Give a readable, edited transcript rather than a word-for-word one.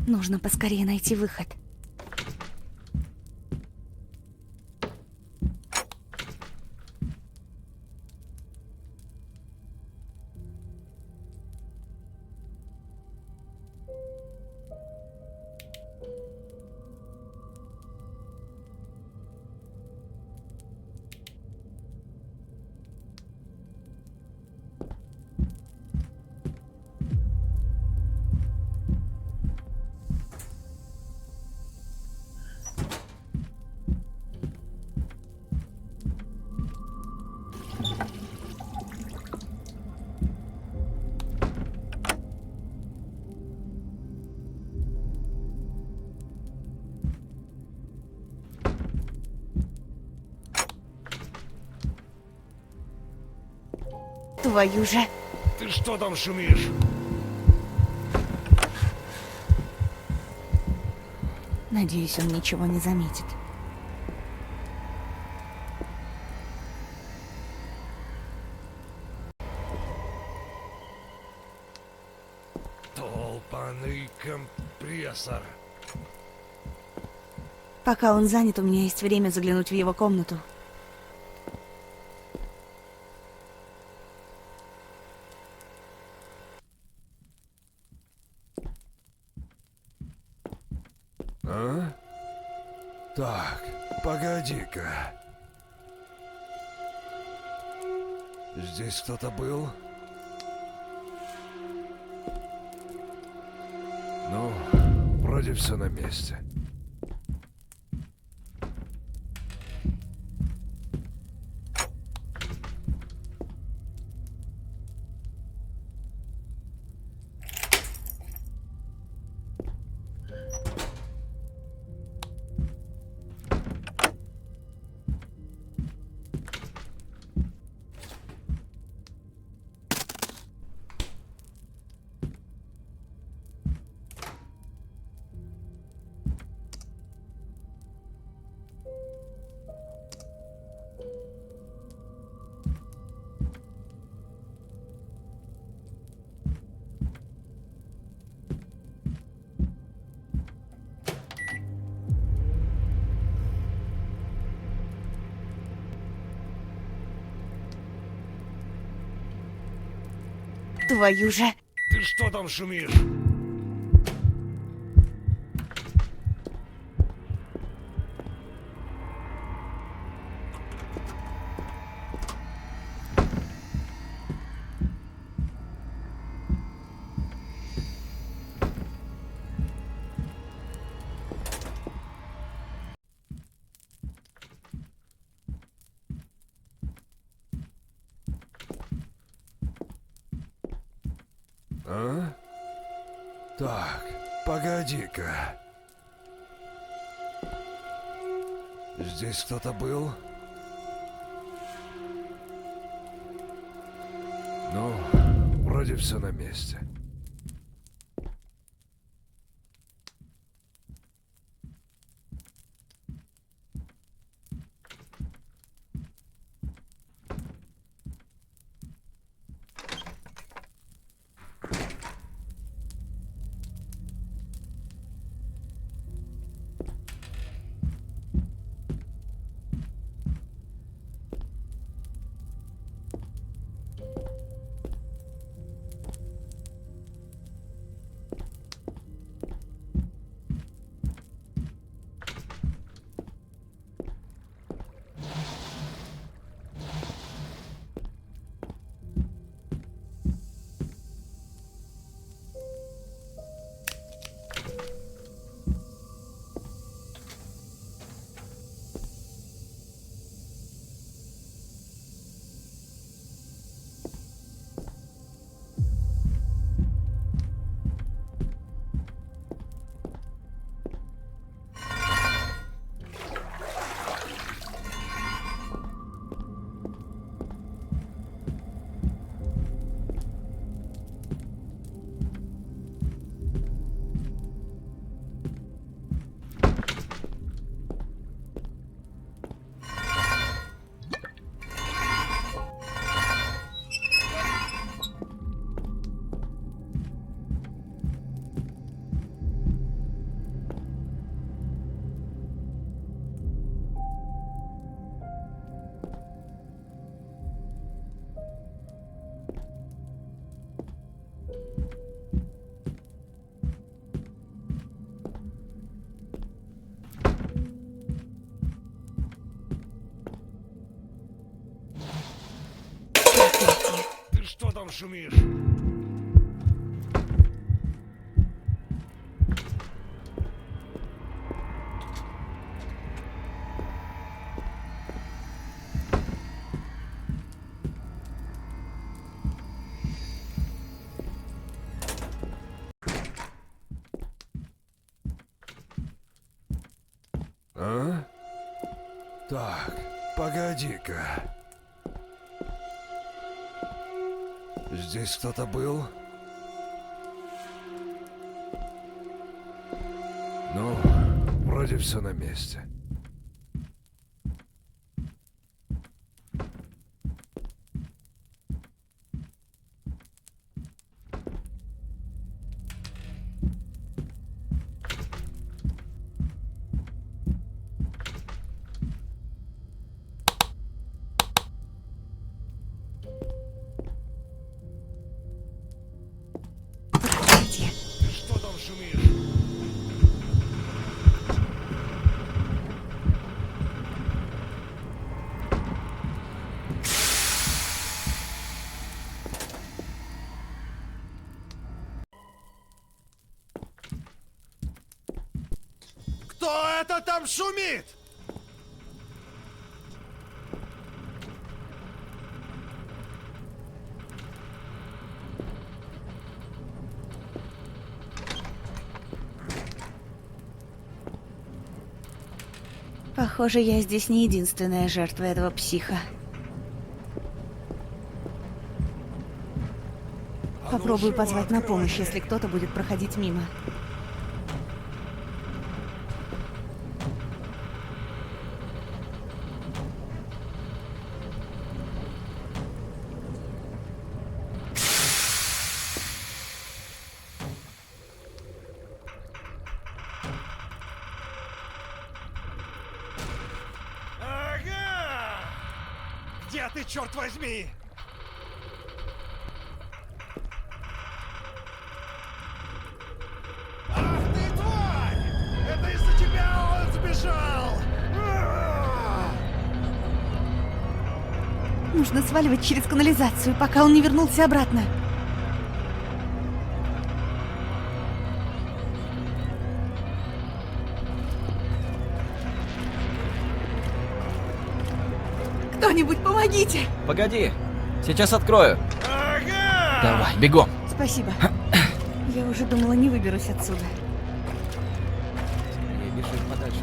Нужно поскорее найти выход. Твою же... Ты что там шумишь? Надеюсь, он ничего не заметит. Толпаный компрессор. Пока он занят, у меня есть время заглянуть в его комнату. А? Так, погоди-ка. Здесь кто-то был? Ну, вроде все на месте. Твою же... Ты что там шумишь? А? Так, погоди-ка. Здесь кто-то был? Ну, вроде все на месте. что там шумишь? А? Так, погоди-ка. Здесь кто-то был? Ну, вроде все на месте. Проклятие. Ты что там шумишь? Кто это там шумит? Похоже, я здесь не единственная жертва этого психа. Попробую позвать на помощь, если кто-то будет проходить мимо. Ага! Где ты, черт возьми? Ах ты, тварь! Это из-за тебя он сбежал! Нужно сваливать через канализацию, пока он не вернулся обратно. Кто-нибудь помогите! Погоди, сейчас открою. Ага! Давай, бегом. Спасибо. Я уже думала, не выберусь отсюда. Скорее бежим подальше.